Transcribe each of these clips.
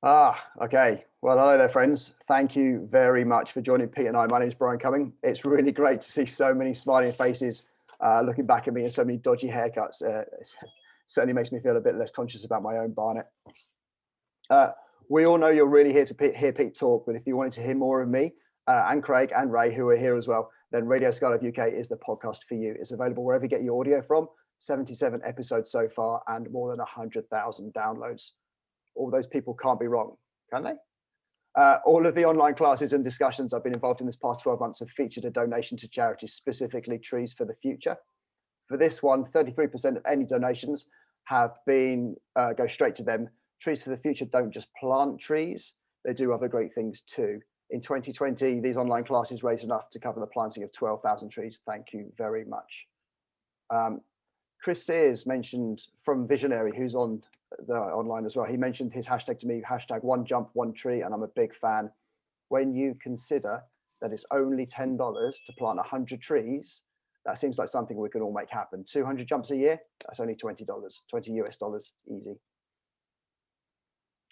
Okay. Well, hello there, friends. Thank you very much for joining Pete and I. My name is Brian Cumming. It's really great to see so many smiling faces looking back at me and so many dodgy haircuts. It certainly makes me feel a bit less conscious about my own barnet. We all know you're really here to hear Pete talk, but if you wanted to hear more of me and Craig and Ray, who are here as well, then Radio Skydive UK is the podcast for you. It's available wherever you get your audio from. 77 episodes so far and more than 100,000 downloads. All those people can't be wrong, can they? All of the online classes and discussions I've been involved in this past 12 months have featured a donation to charities, specifically Trees for the Future. For this one, 33% of any donations have been go straight to them. Trees for the Future don't just plant trees, they do other great things too. In 2020, these online classes raised enough to cover the planting of 12,000 trees. Thank you very much. Chris Sears mentioned from Visionary, who's on the online as well. He mentioned his hashtag to me, hashtag one jump, one tree, and I'm a big fan. When you consider that it's only $10 to plant 100 trees, that seems like something we can all make happen. 200 jumps a year, that's only $20, 20 US dollars, easy.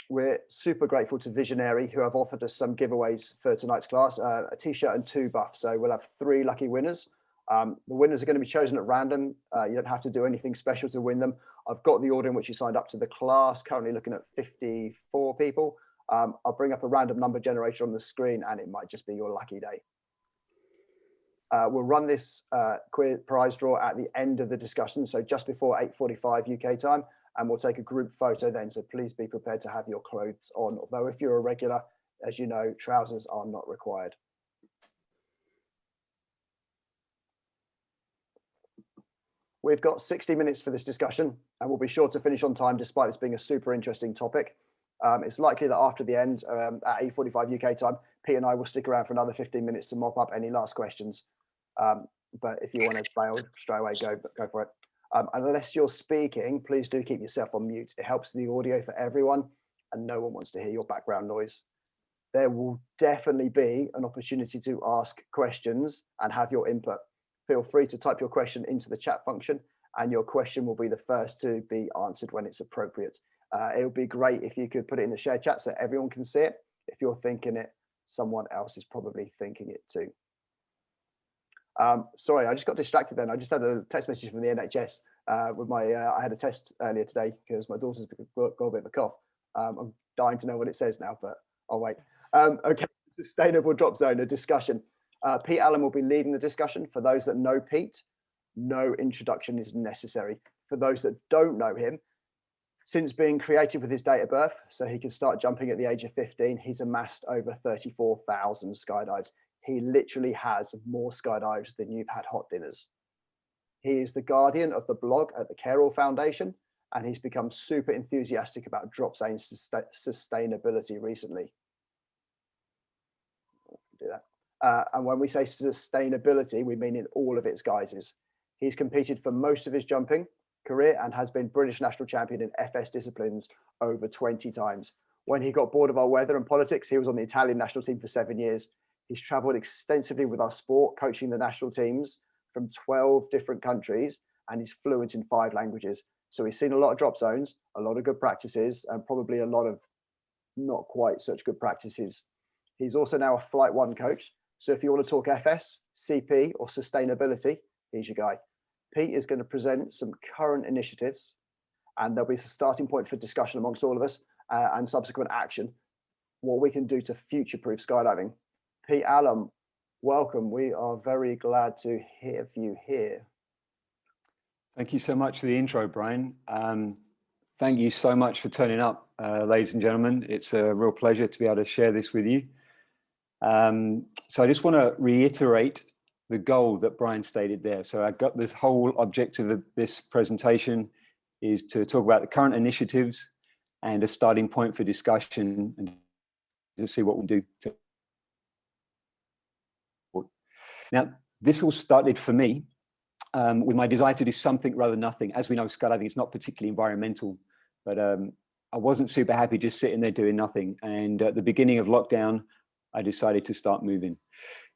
We're super grateful to Visionary, who have offered us some giveaways for tonight's class, a t-shirt and 2 buffs. So we'll have 3 lucky winners. The winners are going to be chosen at random. You don't have to do anything special to win them. I've got the order in which you signed up to the class, currently looking at 54 people. I'll bring up a random number generator on the screen and it might just be your lucky day. We'll run this quiz prize draw at the end of the discussion, so just before 8:45 UK time, and we'll take a group photo then, so please be prepared to have your clothes on. Although if you're a regular, as you know, trousers are not required. We've got 60 minutes for this discussion and we'll be sure to finish on time despite this being a super interesting topic. It's likely that after the end at 8:45 UK time, Pete and I will stick around for another 15 minutes to mop up any last questions. But if you want to bail straight away, go for it. Unless you're speaking, please do keep yourself on mute. It helps the audio for everyone and no one wants to hear your background noise. There will definitely be an opportunity to ask questions and have your input. Feel free to type your question into the chat function and your question will be the first to be answered when it's appropriate. It would be great if you could put it in the shared chat so everyone can see it. If you're thinking it, someone else is probably thinking it too. Sorry, I just got distracted then. I just had a text message from the NHS with my, I had a test earlier today because my daughter's got a bit of a cough. I'm dying to know what it says now, but I'll wait. Okay, sustainable drop zone, a discussion. Pete Allum will be leading the discussion. For those that know Pete, no introduction is necessary. For those that don't know him, since being creative with his date of birth, so he can start jumping at the age of 15, he's amassed over 34,000 skydives. He literally has more skydives than you've had hot dinners. He is the guardian of the blog at the Carroll Foundation, and he's become super enthusiastic about Dropzone sustainability recently. Do that. And when we say sustainability, we mean in all of its guises. He's competed for most of his jumping career and has been British national champion in FS disciplines over 20 times. When he got bored of our weather and politics, he was on the Italian national team for 7 years. He's traveled extensively with our sport, coaching the national teams from 12 different countries, and he's fluent in 5 languages. So he's seen a lot of drop zones, a lot of good practices, and probably a lot of not quite such good practices. He's also now a Flight 1 coach. So if you want to talk FS, CP, or sustainability, he's your guy. Pete is going to present some current initiatives, and there'll be a starting point for discussion amongst all of us and subsequent action, what we can do to future-proof skydiving. Pete Allum, welcome. We are very glad to have you here. Thank you so much for the intro, Brian. Thank you so much for turning up, ladies and gentlemen. It's a real pleasure to be able to share this with you. So I just want to reiterate the goal that Brian stated there. So I got this whole objective of this presentation is to talk about the current initiatives and a starting point for discussion and to see what we do. Now, this all started for me with my desire to do something rather than nothing. As we know, skydiving is not particularly environmental, but I wasn't super happy just sitting there doing nothing. And at the beginning of lockdown, I decided to start moving.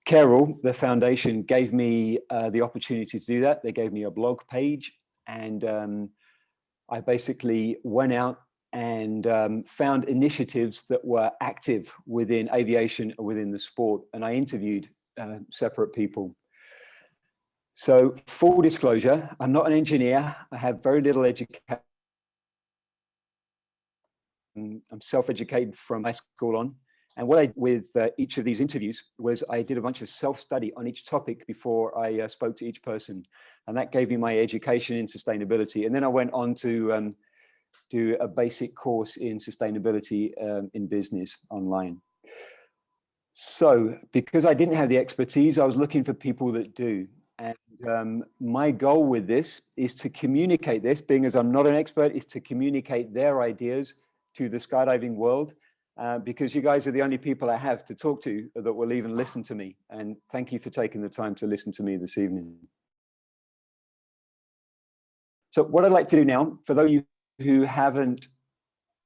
Carroll, the foundation, gave me the opportunity to do that. They gave me a blog page, and I basically went out and found initiatives that were active within aviation or within the sport. And I interviewed separate people. So full disclosure, I'm not an engineer. I have very little education. I'm self-educated from high school on. And what I did with each of these interviews was I did a bunch of self-study on each topic before I spoke to each person. And that gave me my education in sustainability. And then I went on to do a basic course in sustainability in business online. So because I didn't have the expertise, I was looking for people that do. And my goal with this is to communicate this, being as I'm not an expert, is to communicate their ideas to the skydiving world, because you guys are the only people I have to talk to that will even listen to me. And thank you for taking the time to listen to me this evening. So what I'd like to do now, for those of you who haven't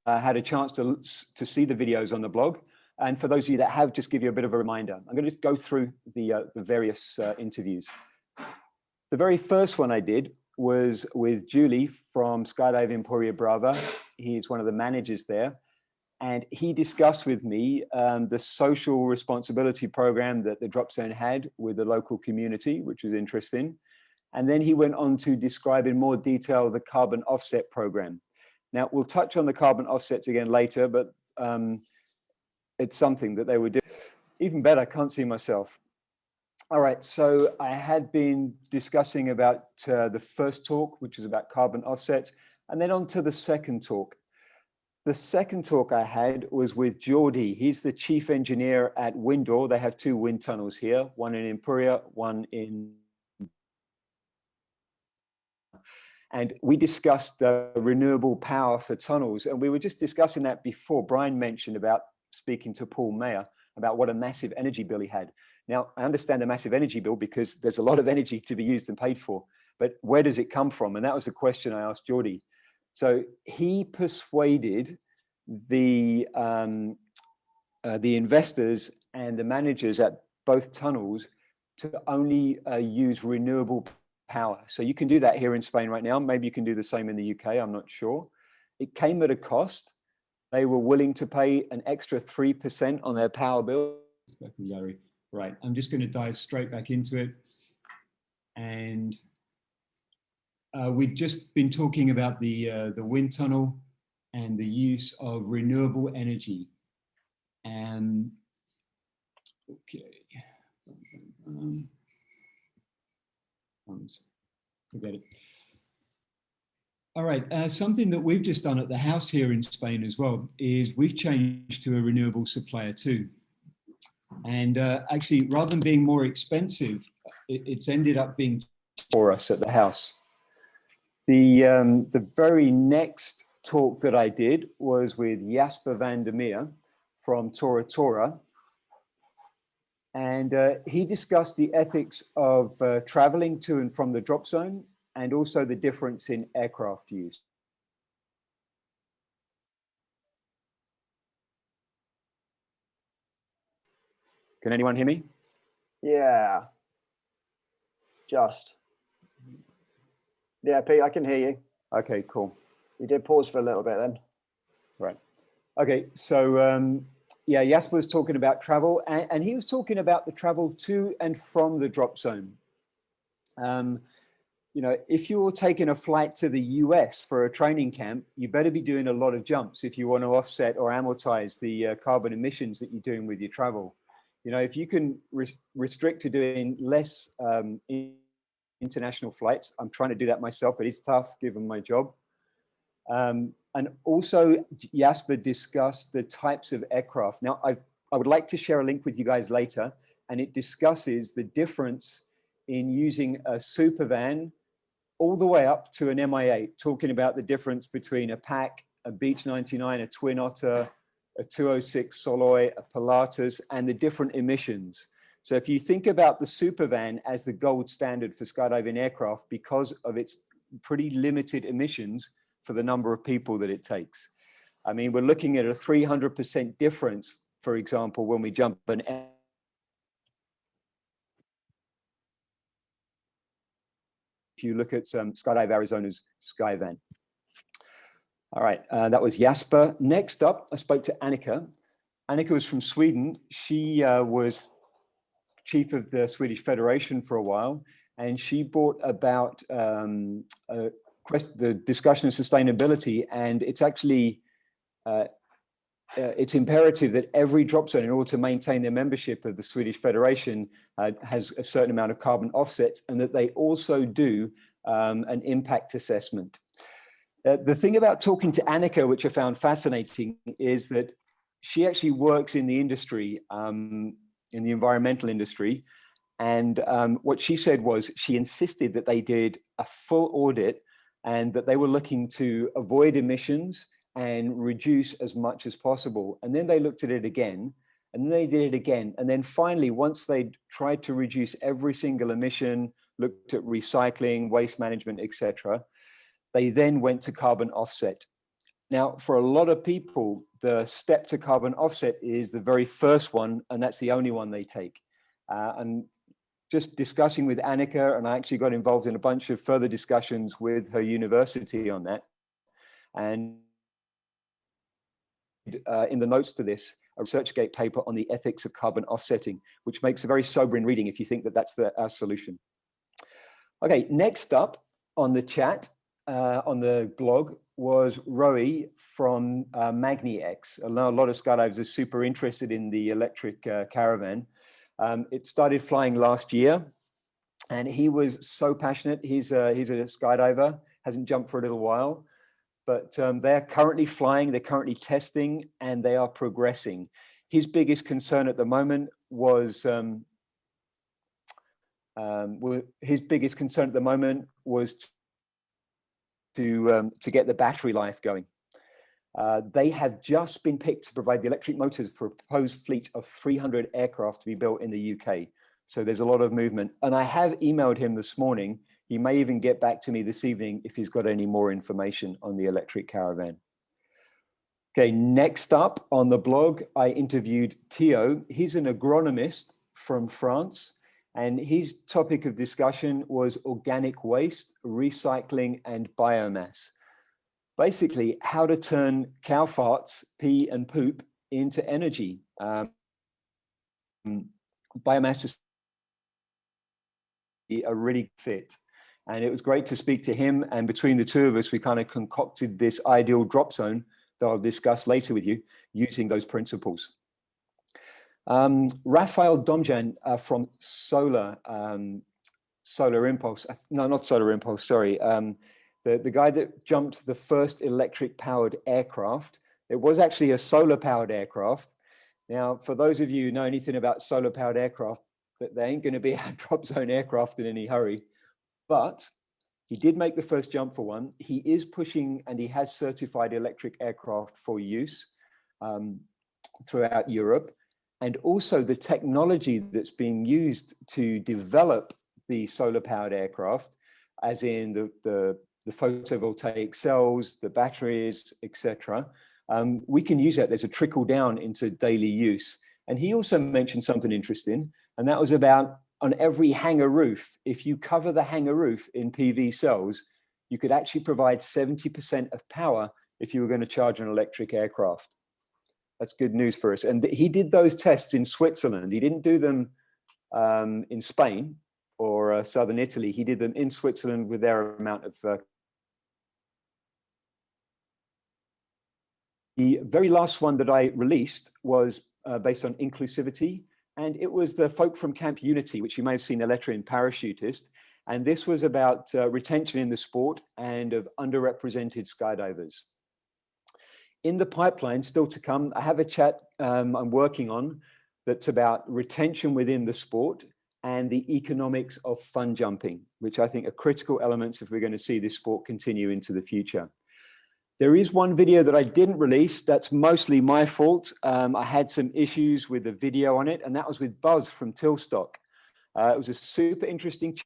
had a chance to see the videos on the blog, and for those of you that have, just give you a bit of a reminder. I'm going to just go through the various interviews. The very first one I did was with Julie from Skydiving Emporia Brava. He's one of the managers there. And he discussed with me the social responsibility program that the Dropzone had with the local community, which was interesting. And then he went on to describe in more detail the carbon offset program. Now, we'll touch on the carbon offsets again later, but it's something that they would do. Even better, I can't see myself. All right, so I had been discussing about the first talk, which was about carbon offsets, and then on to the second talk. The second talk I had was with Geordie. He's the chief engineer at Windor. They have two wind tunnels here, one in Emporia, one in... And we discussed renewable power for tunnels. And we were just discussing that before Brian mentioned about speaking to Paul Mayer about what a massive energy bill he had. Now, I understand a massive energy bill because there's a lot of energy to be used and paid for, but where does it come from? And that was the question I asked Geordie. So he persuaded the investors and the managers at both tunnels to only use renewable power. So you can do that here in Spain right now. Maybe you can do the same in the UK, I'm not sure. It came at a cost. They were willing to pay an extra 3% on their power bill. Right, I'm just going to dive straight back into it. And we've just been talking about the wind tunnel and the use of renewable energy. And okay, forget it. All right, something that we've just done at the house here in Spain as well is we've changed to a renewable supplier too. And actually, rather than being more expensive, it's ended up being for us at the house. The very next talk that I did was with Jasper van der Meer from Tora Tora. And he discussed the ethics of traveling to and from the drop zone and also the difference in aircraft use. Can anyone hear me? Yeah. Just. Yeah, Pete, I can hear you. Okay, cool. You did pause for a little bit then. Right. Okay, so yeah, Jasper was talking about travel, and he was talking about the travel to and from the drop zone. You know, if you're taking a flight to the US for a training camp, you better be doing a lot of jumps if you want to offset or amortize the carbon emissions that you're doing with your travel. You know, if you can restrict to doing less international flights, I'm trying to do that myself. It is tough given my job. And also Jasper discussed the types of aircraft. Now, I would like to share a link with you guys later, and it discusses the difference in using a super van all the way up to an MI8, talking about the difference between a PAC, a Beech 99, a Twin Otter, a 206 Soloi, a Pilatus, and the different emissions. So if you think about the super van as the gold standard for skydiving aircraft because of its pretty limited emissions for the number of people that it takes. I mean, we're looking at a 300% difference, for example, when we jump an if you look at Skydive Arizona's Skyvan. All right, that was Jasper. Next up, I spoke to Annika. Annika was from Sweden. She was chief of the Swedish Federation for a while, and she brought about the discussion of sustainability. And it's actually it's imperative that every drop zone, in order to maintain their membership of the Swedish Federation, has a certain amount of carbon offsets, and that they also do an impact assessment. The thing about talking to Annika, which I found fascinating, is that she actually works in the industry, in the environmental industry. And what she said was she insisted that they did a full audit and that they were looking to avoid emissions and reduce as much as possible. And then they looked at it again, and then they did it again. And then finally, once they tried to reduce every single emission, looked at recycling, waste management, etc., they then went to carbon offset. Now, for a lot of people, the step to carbon offset is the very first one, and that's the only one they take. And just discussing with Annika, and I actually got involved in a bunch of further discussions with her university on that. And in the notes to this, a ResearchGate paper on the ethics of carbon offsetting, which makes a very sobering reading if you think that that's our solution. Okay, next up on the chat, on the blog, was Rowie from MagniX. A lot of skydivers are super interested in the electric caravan. It started flying last year, and he was so passionate. He's a skydiver, hasn't jumped for a little while, but they're currently flying, they're currently testing, and they are progressing. His biggest concern at the moment was to get the battery life going. They have just been picked to provide the electric motors for a proposed fleet of 300 aircraft to be built in the UK. So there's a lot of movement. And I have emailed him this morning. He may even get back to me this evening if he's got any more information on the electric caravan. Okay, next up on the blog, I interviewed Theo. He's an agronomist from France, and his topic of discussion was organic waste, recycling, and biomass. Basically, how to turn cow farts, pee, and poop into energy. Biomass is a really fit. And it was great to speak to him. And between the two of us, we kind of concocted this ideal drop zone that I'll discuss later with you using those principles. Raphael Domjan from Solar Impulse, no, not Solar Impulse, sorry. The guy that jumped the first electric powered aircraft, it was actually a solar powered aircraft. Now, for those of you who know anything about solar powered aircraft, that they ain't going to be a drop zone aircraft in any hurry, but he did make the first jump for one. He is pushing, and he has certified electric aircraft for use throughout Europe. And also the technology that's being used to develop the solar powered aircraft, as in the photovoltaic cells, the batteries, etc. We can use that. There's a trickle down into daily use. And he also mentioned something interesting, and that was about on every hangar roof, if you cover the hangar roof in PV cells, you could actually provide 70% of power if you were going to charge an electric aircraft. That's good news for us. And he did those tests in Switzerland. He didn't do them in Spain or southern Italy. He did them in Switzerland with their amount of the very last one that I released was based on inclusivity. And it was the folk from Camp Unity, which you may have seen the letter in Parachutist. And this was about retention in the sport and of underrepresented skydivers. In the pipeline, still to come, I have a chat I'm working on that's about retention within the sport and the economics of fun jumping, which I think are critical elements if we're going to see this sport continue into the future. There is one video that I didn't release. That's mostly my fault. I had some issues with the video on it, and that was with Buzz from Tilstock. It was a super interesting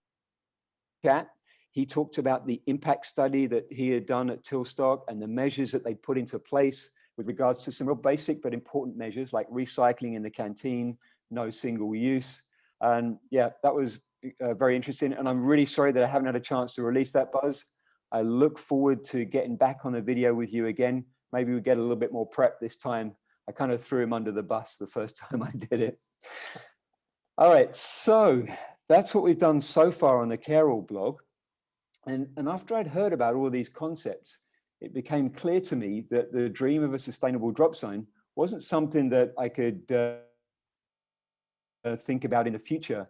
chat. He talked about the impact study that he had done at Tilstock and the measures that they put into place with regards to some real basic but important measures like recycling in the canteen, no single use. And yeah, that was very interesting. And I'm really sorry that I haven't had a chance to release that, Buzz. I look forward to getting back on the video with you again. Maybe we get a little bit more prep this time. I kind of threw him under the bus the first time I did it. All right, so that's what we've done so far on the Carol blog. And after I'd heard about all these concepts, it became clear to me that the dream of a sustainable drop zone wasn't something that I could think about in the future,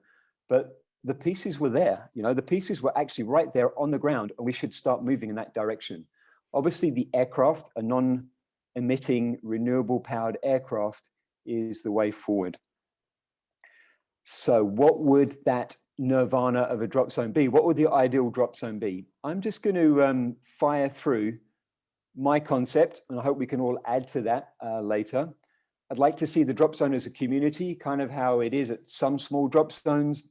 but the pieces were there. You know, the pieces were actually right there on the ground, and we should start moving in that direction. Obviously, the aircraft, a non-emitting, renewable-powered aircraft, is the way forward. So what would that nirvana of a drop zone be? What would the ideal drop zone be? I'm just going to fire through my concept, and I hope we can all add to that later. I'd like to see the drop zone as a community, kind of how it is at some small drop zones,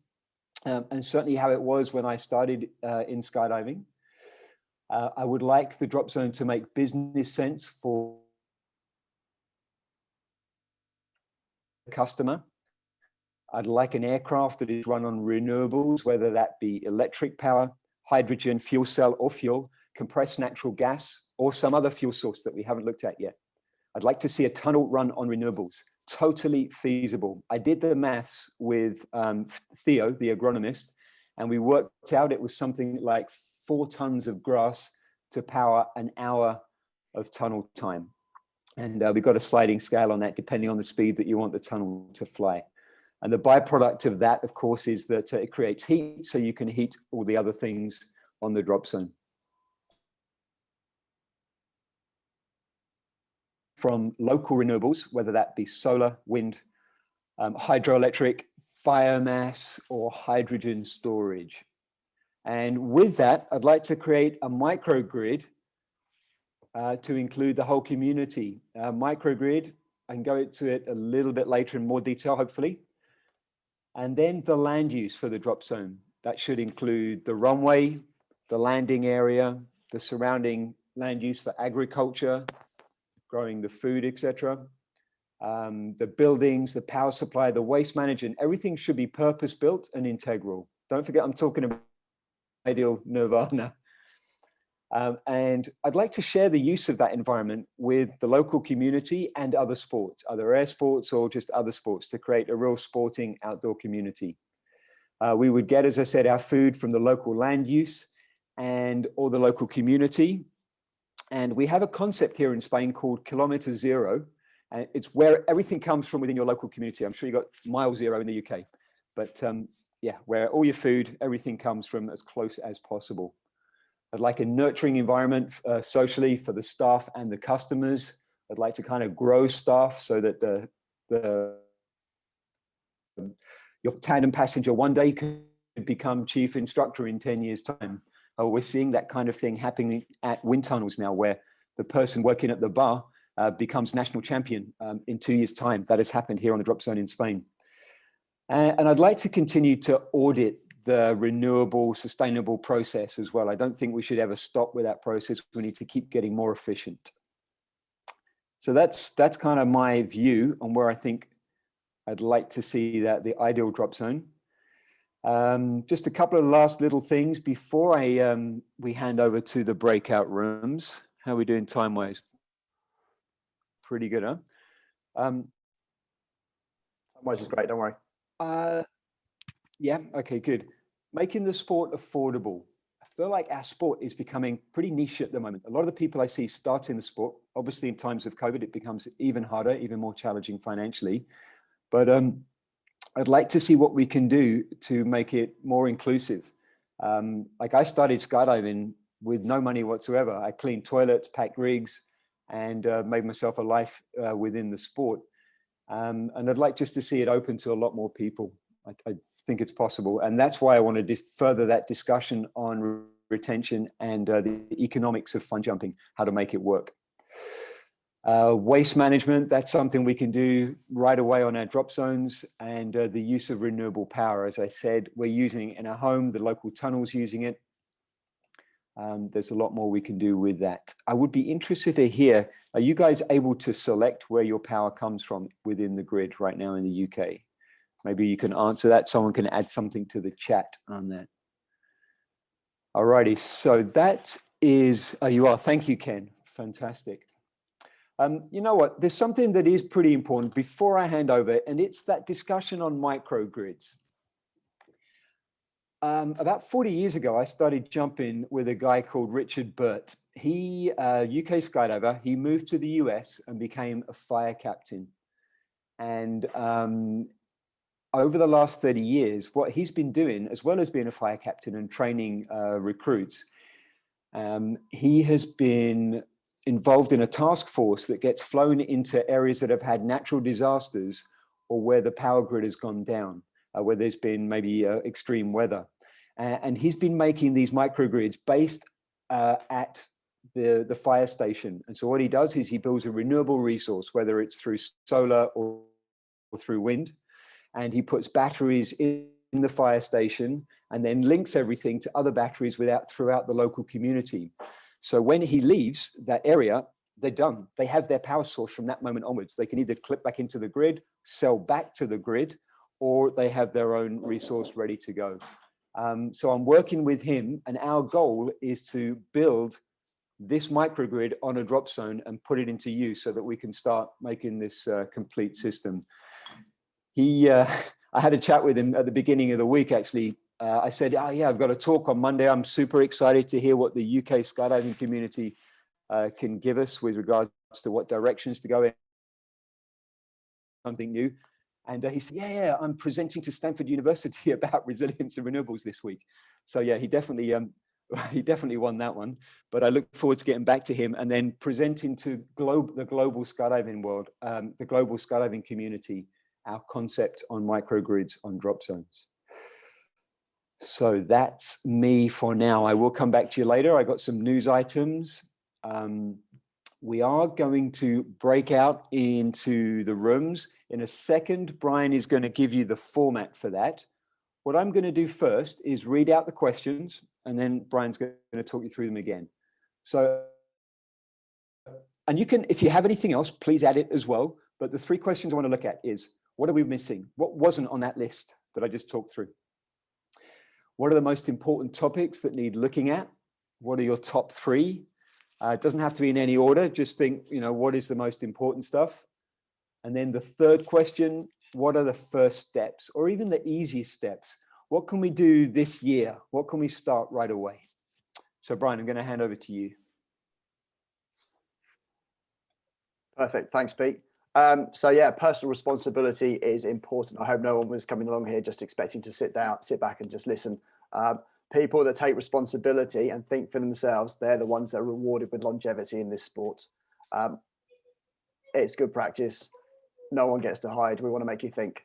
and certainly how it was when I started in skydiving. I would like the drop zone to make business sense for the customer. I'd like an aircraft that is run on renewables, whether that be electric power, hydrogen, fuel cell or fuel, compressed natural gas, or some other fuel source that we haven't looked at yet. I'd like to see a tunnel run on renewables, totally feasible. I did the maths with Theo, the agronomist, and we worked out it was something like 4 tons of grass to power an hour of tunnel time. And we got a sliding scale on that, depending on the speed that you want the tunnel to fly. And the byproduct of that, of course, is that it creates heat, so you can heat all the other things on the drop zone. From local renewables, whether that be solar, wind, hydroelectric, biomass, or hydrogen storage. And with that, I'd like to create a microgrid to include the whole community. Microgrid, I can go into it a little bit later in more detail, hopefully. And then the land use for the drop zone. That should include the runway, the landing area, the surrounding land use for agriculture, growing the food, etc. The buildings, the power supply, the waste management, everything should be purpose-built and integral. Don't forget, I'm talking about ideal nirvana. And I'd like to share the use of that environment with the local community and other sports, other air sports or just other sports, to create a real sporting outdoor community. We would get, as I said, our food from the local land use and or the local community. And we have a concept here in Spain called Kilometer Zero. And it's where everything comes from within your local community. I'm sure you got Mile Zero in the UK, but yeah, where all your food, everything comes from as close as possible. I'd like a nurturing environment socially for the staff and the customers. I'd like to kind of grow staff so that your tandem passenger one day could become chief instructor in 10 years' time. We're seeing that kind of thing happening at wind tunnels now, where the person working at the bar becomes national champion in 2 years' time. That has happened here on the drop zone in Spain. And I'd like to continue to audit the renewable, sustainable process as well. I don't think we should ever stop with that process. We need to keep getting more efficient. So that's kind of my view on where I think I'd like to see that the ideal drop zone. Just a couple of last little things before we hand over to the breakout rooms. How are we doing time-wise? Pretty good, huh? Time-wise is great, don't worry. Yeah, okay, good. Making the sport affordable. I feel like our sport is becoming pretty niche at the moment. A lot of the people I see starting the sport, obviously in times of COVID, it becomes even harder, even more challenging financially. But I'd like to see what we can do to make it more inclusive. Like I started skydiving with no money whatsoever. I cleaned toilets, packed rigs, and made myself a life within the sport. And I'd like just to see it open to a lot more people. I think it's possible. And that's why I want to further that discussion on retention and the economics of fun jumping, how to make it work. Waste management, that's something we can do right away on our drop zones, and the use of renewable power. As I said, we're using it in our home, the local tunnels using it. There's a lot more we can do with that. I would be interested to hear, are you guys able to select where your power comes from within the grid right now in the UK? Maybe you can answer that. Someone can add something to the chat on that. Alrighty, so that's is, oh, you are, thank you, Ken. Fantastic. You know what, there's something that is pretty important before I hand over, and it's that discussion on microgrids. About 40 years ago, I started jumping with a guy called Richard Burt. He, UK skydiver, he moved to the US and became a fire captain. And over the last 30 years, what he's been doing, as well as being a fire captain and training recruits, he has been involved in a task force that gets flown into areas that have had natural disasters or where the power grid has gone down, where there's been maybe extreme weather. And he's been making these microgrids based at the fire station. And so what he does is he builds a renewable resource, whether it's through solar or through wind, and he puts batteries in the fire station and then links everything to other batteries throughout the local community. So when he leaves that area, they're done. They have their power source from that moment onwards. They can either clip back into the grid, sell back to the grid, or they have their own resource ready to go. So I'm working with him, and our goal is to build this microgrid on a Dropzone and put it into use so that we can start making this complete system. I had a chat with him at the beginning of the week, actually. I said, oh yeah, I've got a talk on Monday. I'm super excited to hear what the UK skydiving community can give us with regards to what directions to go in, something new. And he said, yeah, I'm presenting to Stanford University about resilience and renewables this week. So yeah, he definitely won that one. But I look forward to getting back to him and then presenting to the global skydiving world, the global skydiving community, our concept on microgrids on drop zones. So that's me for now. I will come back to you later. I got some news items. We are going to break out into the rooms. In a second, Brian is going to give you the format for that. What I'm going to do first is read out the questions, and then Brian's going to talk you through them again. So, and you can, if you have anything else, please add it as well. But the 3 questions I want to look at is, what are we missing? What wasn't on that list that I just talked through? What are the most important topics that need looking at? What are your top 3? It doesn't have to be in any order. Just think, what is the most important stuff? And then the 3rd question, what are the first steps or even the easiest steps? What can we do this year? What can we start right away? So Brian, I'm going to hand over to you. Perfect. Thanks, Pete. So yeah, personal responsibility is important. I hope no one was coming along here just expecting to sit back and just listen. People that take responsibility and think for themselves, they're the ones that are rewarded with longevity in this sport. It's good practice. No one gets to hide. We want to make you think.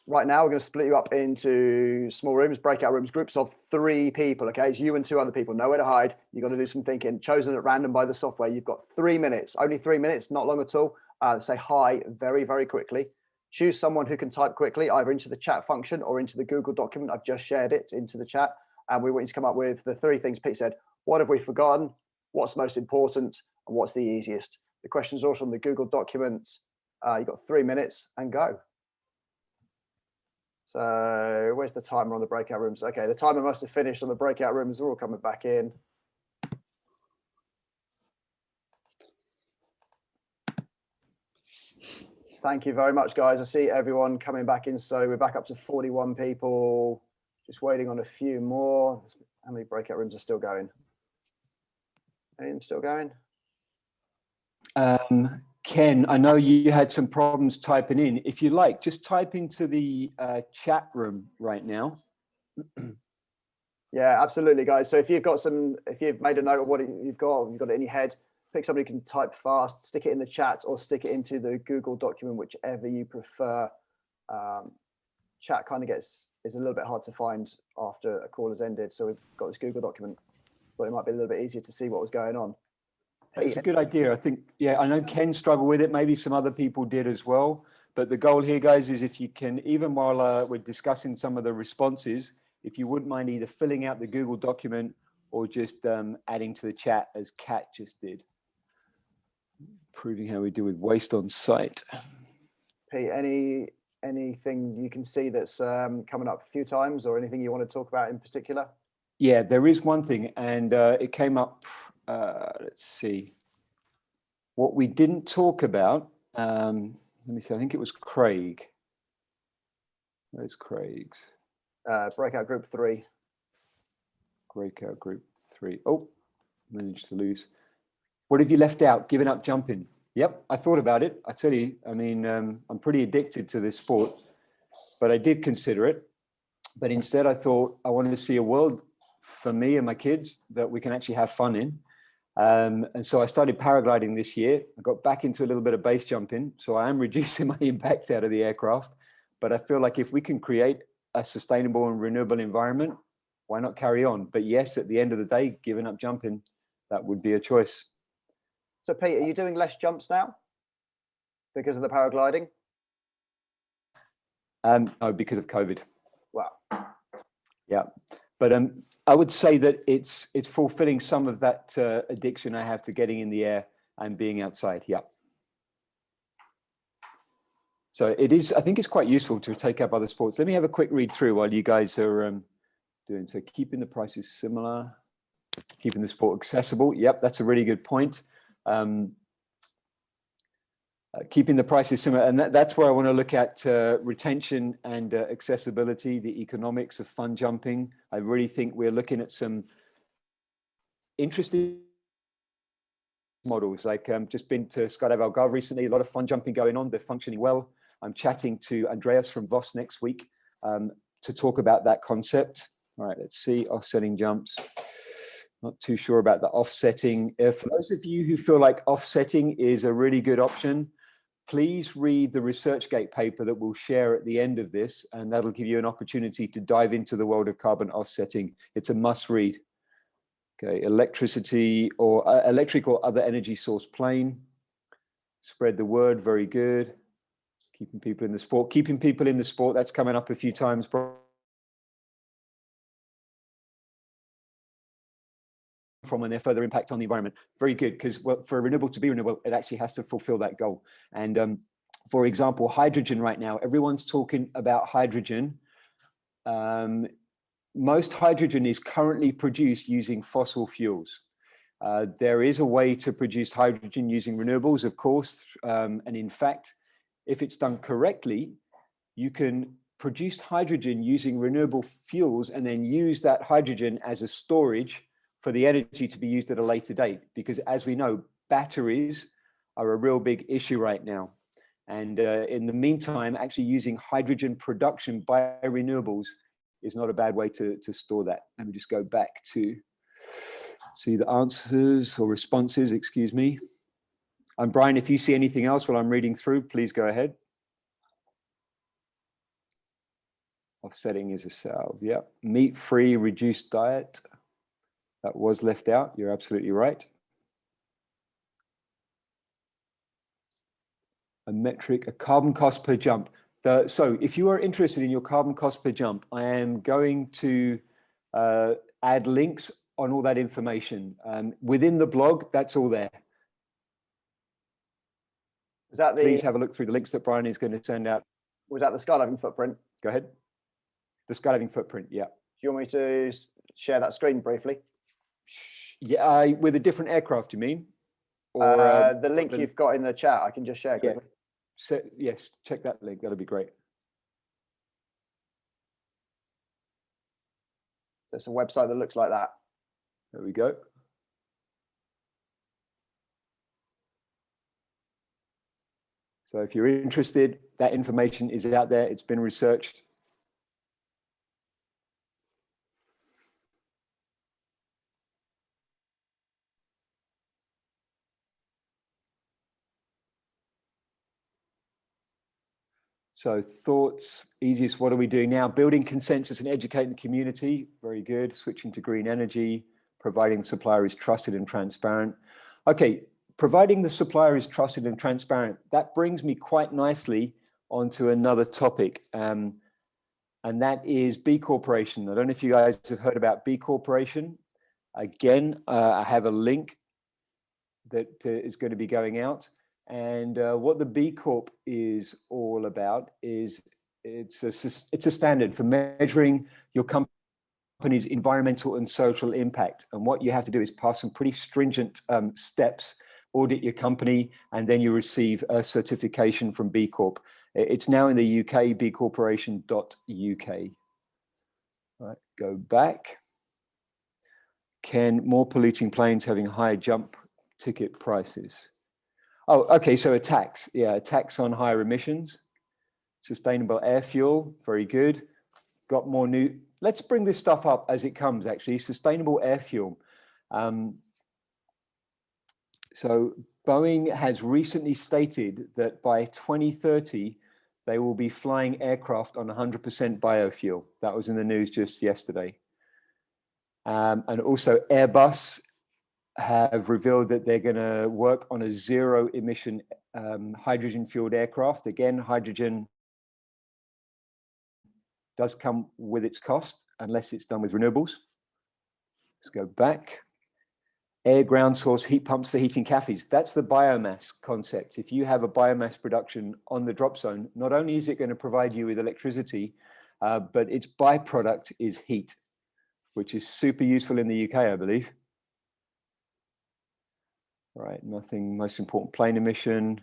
Right now, we're going to split you up into small rooms, breakout rooms, groups of 3 people. Okay, it's you and 2 other people. Nowhere to hide. You've got to do some thinking. Chosen at random by the software. You've got 3 minutes. Only 3 minutes. Not long at all. Say hi very, very quickly. Choose someone who can type quickly, either into the chat function or into the Google document. I've just shared it into the chat. And we want you to come up with the 3 things Pete said. What have we forgotten? What's most important? And what's the easiest? The questions are also on the Google document. You've got 3 minutes and go. So where's the timer on the breakout rooms? Okay, the timer must have finished on the breakout rooms. They're all coming back in. Thank you very much, guys. I see everyone coming back in. So we're back up to 41 people. Just waiting on a few more. How many breakout rooms are still going? Any of them still going? Ken, I know you had some problems typing in. If you like, just type into the chat room right now. Yeah, absolutely, guys. So if you've made a note of what you've got it in your head, pick somebody who can type fast, stick it in the chat or stick it into the Google document, whichever you prefer. Chat kind of is a little bit hard to find after a call has ended. So we've got this Google document, but it might be a little bit easier to see what was going on. It's a good idea. I think, yeah, I know Ken struggled with it. Maybe some other people did as well. But the goal here, guys, is if you can, even while we're discussing some of the responses, if you wouldn't mind either filling out the Google document or just adding to the chat as Kat just did. Proving how we do with waste on site. Pete, anything you can see that's coming up a few times or anything you want to talk about in particular? Yeah, there is one thing, and it came up, let's see, what we didn't talk about, let me see, I think it was Craig. Where's Craig's? Breakout group 3. Breakout group 3. Oh, managed to lose. What have you left out? Giving up jumping. Yep, I thought about it. I tell you, I mean, I'm pretty addicted to this sport, but I did consider it. But instead, I thought I wanted to see a world for me and my kids that we can actually have fun in. And so I started paragliding this year. I got back into a little bit of base jumping. So I am reducing my impact out of the aircraft. But I feel like if we can create a sustainable and renewable environment, why not carry on? But yes, at the end of the day, giving up jumping, that would be a choice. So Pete, are you doing less jumps now because of the paragliding? No, because of COVID. Wow. Yeah. But I would say that it's fulfilling some of that addiction I have to getting in the air and being outside. Yeah. So it is, I think it's quite useful to take up other sports. Let me have a quick read through while you guys are doing. So keeping the prices similar, keeping the sport accessible. Yep, that's a really good point. Keeping the prices similar, and that's where I want to look at retention and accessibility, the economics of fun jumping. I really think we're looking at some interesting models. Like just been to Skydive Algarve recently, a lot of fun jumping going on. They're functioning well. I'm chatting to Andreas from Voss next week to talk about that concept. All right, let's see, offsetting jumps. Not too sure about the offsetting. For those of you who feel like offsetting is a really good option, please read the ResearchGate paper that we'll share at the end of this, and that'll give you an opportunity to dive into the world of carbon offsetting. It's a must read. Okay, electricity or electric or other energy source plane. Spread the word, very good. Keeping people in the sport. Keeping people in the sport, that's coming up a few times. From and their further impact on the environment. Very good, because for a renewable to be renewable, it actually has to fulfill that goal. And for example, hydrogen right now, everyone's talking about hydrogen. Most hydrogen is currently produced using fossil fuels. There is a way to produce hydrogen using renewables, of course. And in fact, if it's done correctly, you can produce hydrogen using renewable fuels and then use that hydrogen as a storage for the energy to be used at a later date. Because as we know, batteries are a real big issue right now. And in the meantime, actually using hydrogen production by renewables is not a bad way to store that. Let me just go back to see the answers or responses, excuse me. And Brian, if you see anything else while I'm reading through, please go ahead. Offsetting is a salve, yeah. Meat-free, reduced diet. That was left out, you're absolutely right. A metric, a carbon cost per jump. So if you are interested in your carbon cost per jump, I am going to add links on all that information. Within the blog, that's all there. Is that the, please have a look through the links that Brian is going to send out. Was that the skydiving footprint? Go ahead. The skydiving footprint, yeah. Do you want me to share that screen briefly? Yeah, with a different aircraft, you mean? Or the link you've got in the chat, I can just share quickly. Yeah. So, yes, check that link. That'll be great. There's a website that looks like that. There we go. So if you're interested, that information is out there. It's been researched. So thoughts, easiest, what are we doing now? Building consensus and educating the community, very good. Switching to green energy, providing the supplier is trusted and transparent. Okay, providing the supplier is trusted and transparent, that brings me quite nicely onto another topic, and that is B Corporation. I don't know if you guys have heard about B Corporation. Again, I have a link that is going to be going out. And what the B Corp is all about is it's a standard for measuring your company company's environmental and social impact. And what you have to do is pass some pretty stringent steps, audit your company, and then you receive a certification from B Corp. It's now in the UK, bcorporation.uk. Right, go back. Can more polluting planes having higher jump ticket prices? Oh, okay, so a tax. Yeah, a tax on higher emissions. Sustainable air fuel, very good. Got more new, let's bring this stuff up as it comes, actually. Sustainable air fuel. So Boeing has recently stated that by 2030, they will be flying aircraft on 100% biofuel. That was in the news just yesterday. And also Airbus have revealed that they're going to work on a zero emission hydrogen fueled aircraft. Again, hydrogen does come with its cost unless it's done with renewables. Let's go back. Air ground source heat pumps for heating cafes. That's the biomass concept. If you have a biomass production on the drop zone, not only is it going to provide you with electricity, but its byproduct is heat, which is super useful in the UK, I believe. All right, nothing, most important plane emission,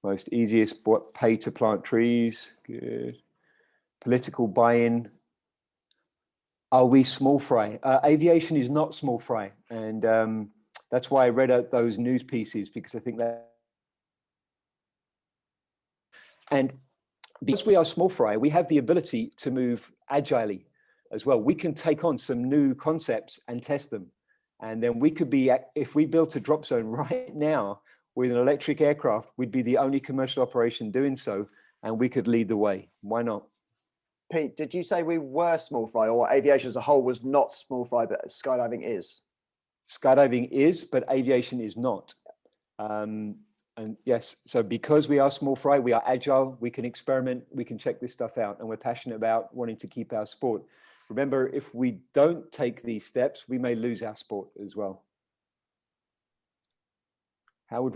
most easiest pay to plant trees, good. Political buy-in. Are we small fry? Aviation is not small fry. And that's why I read out those news pieces, because I think that, and because we are small fry, we have the ability to move agilely as well. We can take on some new concepts and test them. And then we could be, if we built a drop zone right now with an electric aircraft, we'd be the only commercial operation doing so, and we could lead the way. Why not? Pete, did you say we were small fry, or aviation as a whole was not small fry, but skydiving is? Skydiving is, but aviation is not. And yes, so because we are small fry, we are agile, we can experiment, we can check this stuff out, and we're passionate about wanting to keep our sport. Remember, if we don't take these steps, we may lose our sport as well. How would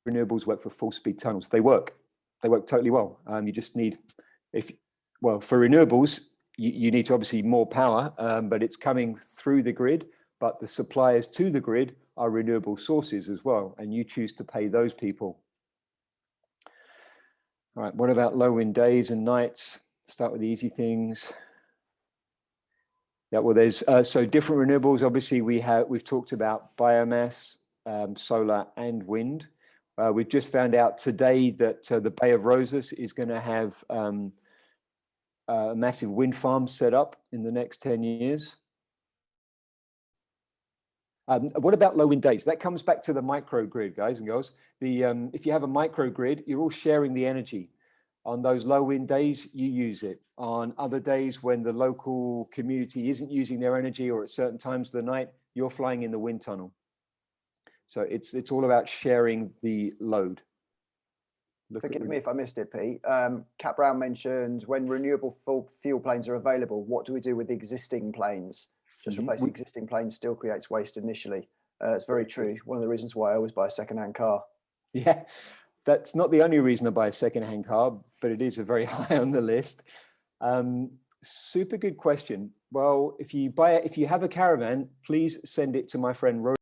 renewables work for full speed tunnels? They work totally well. You just need, well, for renewables, you need to obviously more power, but it's coming through the grid, but the suppliers to the grid are renewable sources as well, and you choose to pay those people. All right, what about low wind days and nights? Start with the easy things. Yeah, well, there's so different renewables. Obviously, we've talked about biomass, solar, and wind. We've just found out today that the Bay of Roses is going to have a massive wind farm set up in the next 10 years. What about low wind days? That comes back to the microgrid, guys and girls. If you have a microgrid, you're all sharing the energy. On those low wind days, you use it. On other days when the local community isn't using their energy, or at certain times of the night, you're flying in the wind tunnel. So it's all about sharing the load. Forgive me if I missed it, Pete. Cat Brown mentioned when renewable fuel planes are available, what do we do with the existing planes? Just replacing existing planes still creates waste initially. It's very true. One of the reasons why I always buy a second-hand car. Yeah. That's not the only reason I buy a second-hand car, but it is a very high on the list. Super good question. Well, if you have a caravan, please send it to my friend